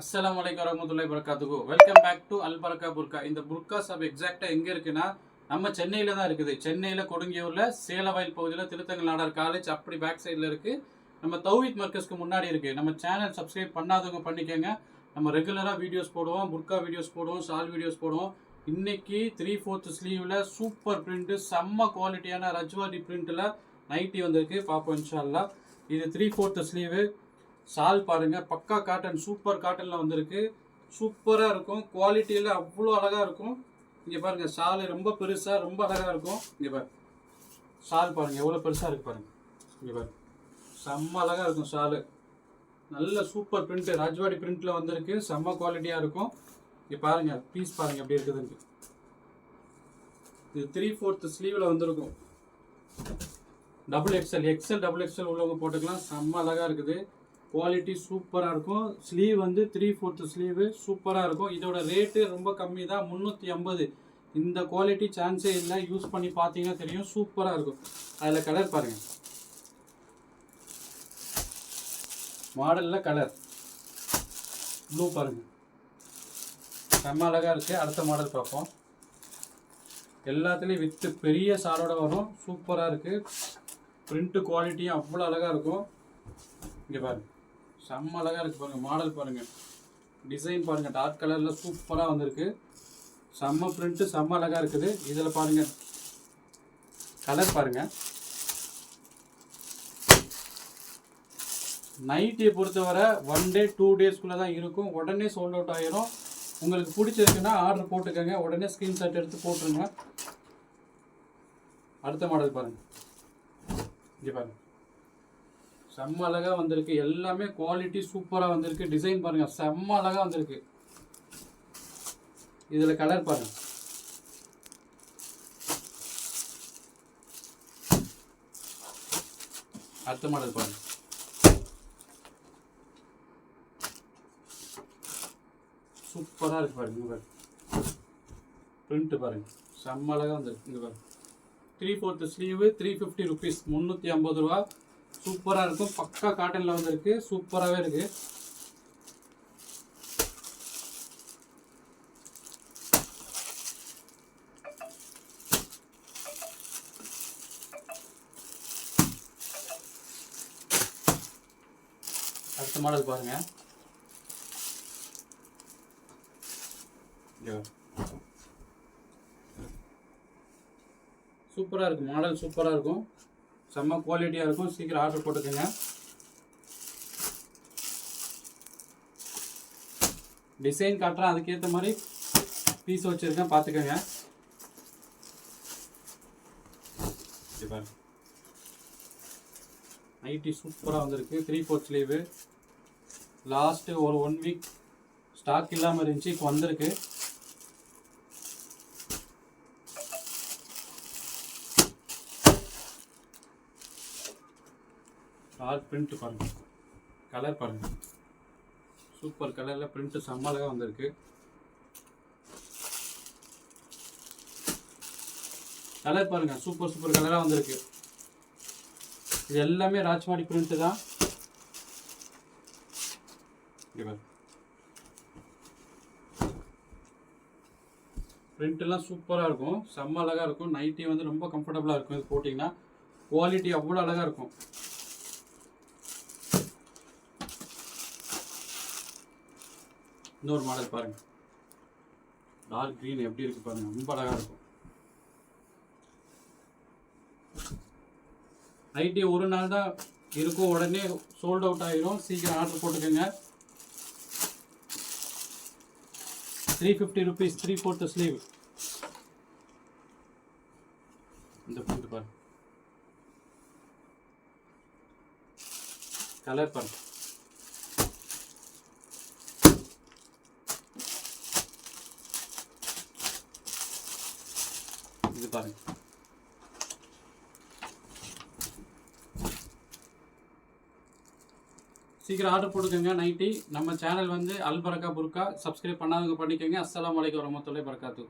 அஸ்ஸலாமு அலைக்கும் வரஹ்மத்துல்லாஹி வபரகாத்துஹு. வெல்கம் பேக் டு அல் பரக்கா புர்கா. இந்த புர்கா ஷாப் எக்ஸாக்டா எங்க இருக்குன்னா நம்ம சென்னையில தான் இருக்குது. சென்னையில கொடுங்கியூர்ல சேலவயல் பகுதியில் திருத்தங்கல் நாடார் காலேஜ் அப்படி பேக் சைடில் இருக்கு. நம்ம தௌஹீத் மர்கஸ்க்கு முன்னாடி இருக்கு. நம்ம சேனல் சப்ஸ்கிரைப் பண்ணாதவங்க பண்ணிக்கோங்க. நம்ம ரெகுலராக வீடியோஸ் போடுவோம், புர்கா வீடியோஸ் போடுவோம், ஷால் வீடியோஸ் போடுவோம். இன்னைக்கு 3/4 ஸ்லீவ்ல சூப்பர் பிரிண்ட், செம்ம குவாலிட்டியான ரஜ்வாடி பிரிண்ட்ல நைட்டி வந்திருக்கு. பார்ப்போம் இன்ஷா அல்லாஹ். இது 3/4 ஸ்லீவு. ஷால் பாருங்க, பக்கா காட்டன், சூப்பர் காட்டன்ல வந்திருக்கு. சூப்பரா இருக்கும், குவாலிட்டியில அவ்வளோ அழகா இருக்கும். இங்க பாருங்க, ஷால் ரொம்ப பெருசா ரொம்ப அழகா இருக்கும். இங்க பாருங்க ஷால் பாருங்க எவ்வளவு பெருசா இருக்கு பாருங்க. இங்க பாருங்க செம்ம அழகா இருக்கும் ஷாலு. நல்ல சூப்பர் பிரிண்ட், ராஜ்வாடி பிரிண்ட்ல வந்திருக்கு. செம்ம குவாலிட்டியா இருக்கும். இங்க பாருங்க பீஸ் பாருங்க எப்படி இருக்குதுன்னு. இது 3/4 ஸ்லீவ்ல வந்திருக்கும். எக்ஸல் டபுள் எக்ஸல் உள்ளவங்க போட்டுக்கலாம். செம்ம அழகா இருக்குது. குவாலிட்டி சூப்பராக இருக்கும். ஸ்லீவ் வந்து 3/4 ஸ்லீவு சூப்பராக இருக்கும். இதோட ரேட்டு ரொம்ப கம்மி தான், 350. இந்த குவாலிட்டி சான்ஸே இல்லை. யூஸ் பண்ணி பார்த்தீங்கன்னா தெரியும், சூப்பராக இருக்கும். அதில் கலர் பாருங்கள், மாடலில் கலர் ப்ளூ பாருங்கள், செம்ம அழகாக இருக்குது. அடுத்த மாடல் பார்ப்போம். எல்லாத்துலேயும் வித்து பெரிய சாலோட வரும். சூப்பராக இருக்குது. பிரிண்ட்டு குவாலிட்டியும் அவ்வளோ அழகாக இருக்கும். இங்கே பாருங்க செம்ம அழகாக இருக்குது பாருங்கள். மாடல் பாருங்கள், டிசைன் பாருங்கள், டார்க் கலரில் சூப்பராக வந்திருக்கு. செம்ம பிரிண்ட்டு, செம்ம அழகாக இருக்குது. இதில் பாருங்கள் கலர் பாருங்கள். நைட்டியை பொறுத்தவரை 1 டே 2 டேஸ்க்குள்ளே தான் இருக்கும். உடனே சோல்ட் அவுட் ஆகிரும். உங்களுக்கு பிடிச்சிருக்குன்னா ஆர்டர் போட்டுக்கோங்க, உடனே ஸ்க்ரீன்ஷாட் எடுத்து போட்டுருங்க. அடுத்த மாடல் பாருங்கள். இங்கே பாருங்கள் செம்ம அழகாக வந்திருக்கு. எல்லாமே குவாலிட்டி சூப்பராக வந்திருக்கு. டிசைன் பாருங்கள் செம்ம அழகாக வந்திருக்கு. இதில் கலர் பாருங்கள். அடுத்த மாடல் பாருங்கள். சூப்பராக இருக்கு பாருங்க. இங்கே பாருங்க பிரிண்ட்டு பாருங்கள் செம்ம அழகாக வந்திருக்கு. இங்கே பாருங்க 3/4 ஸ்லீவு 350 ருபீஸ், 350 ரூபா. சூப்பராக இருக்கும். பக்கா காட்டனில் வந்திருக்கு. சூப்பராகவே இருக்கு. அடுத்த மாடல் பாருங்க. சூப்பராக இருக்கும். மாடல் சூப்பராக இருக்கும். செம்ம குவாலிட்டியாக இருக்கும். சீக்கிரம் ஆர்டர் போட்டுக்கோங்க. டிசைன் காட்டுறேன், அதுக்கேற்ற மாதிரி பீஸ் வச்சுருக்கேன், பார்த்துக்கோங்க. நைட்டி சூப்பராக வந்திருக்கு. 3/4 ஸ்லீவு. லாஸ்ட்டு ஒரு 1 வீக் ஸ்டாக் இல்லாமல் இருந்துச்சு, இப்போ வந்திருக்கு. டார்க் பிரிண்ட் பாருங்க, கலர் பாருங்க, சூப்பர் கலரில் பிரிண்ட் செம்ம அழகாக வந்திருக்கு. கலர் பாருங்க, சூப்பர் சூப்பர் கலராக வந்திருக்கு. இது எல்லாமே ராஜ்வாடி பிரிண்ட் தான். பிரிண்ட் எல்லாம் சூப்பராக இருக்கும். செம்ம அழகாக இருக்கும். நைட்டி வந்து ரொம்ப கம்ஃபர்டபுளாக இருக்கும். இது போட்டிங்கன்னா குவாலிட்டி அவ்வளோ அழகாக இருக்கும். இன்னொரு மாடல் பாருங்க, டார்க் கிரீன் எப்படி இருக்கு பாருங்க, ரொம்ப அழகா இருக்கும். நைட்டி ஒரு நாள் தான் இருக்கும், உடனே சோல்ட் அவுட் ஆயிரும். சீக்கிரம் ஆர்டர் போட்டுக்கோங்க. 350 ருபீஸ், 3/4 ஸ்லீவ். இந்த பிரிண்ட் பாருங்க, கலர் பாருங்க. இது பாருங்க, சீக்கிரம் ஆர்டர் போட்டுக்கோங்க. நைட்டி நம்ம சேனல் வந்து அல் பரக்கா புர்கா. சப்ஸ்கிரைப் பண்ணாதவங்க பண்ணிக்கோங்க. அஸ்ஸலாமு அலைக்கும் வரஹ்மத்துல்லாஹி வபரகாத்துஹு.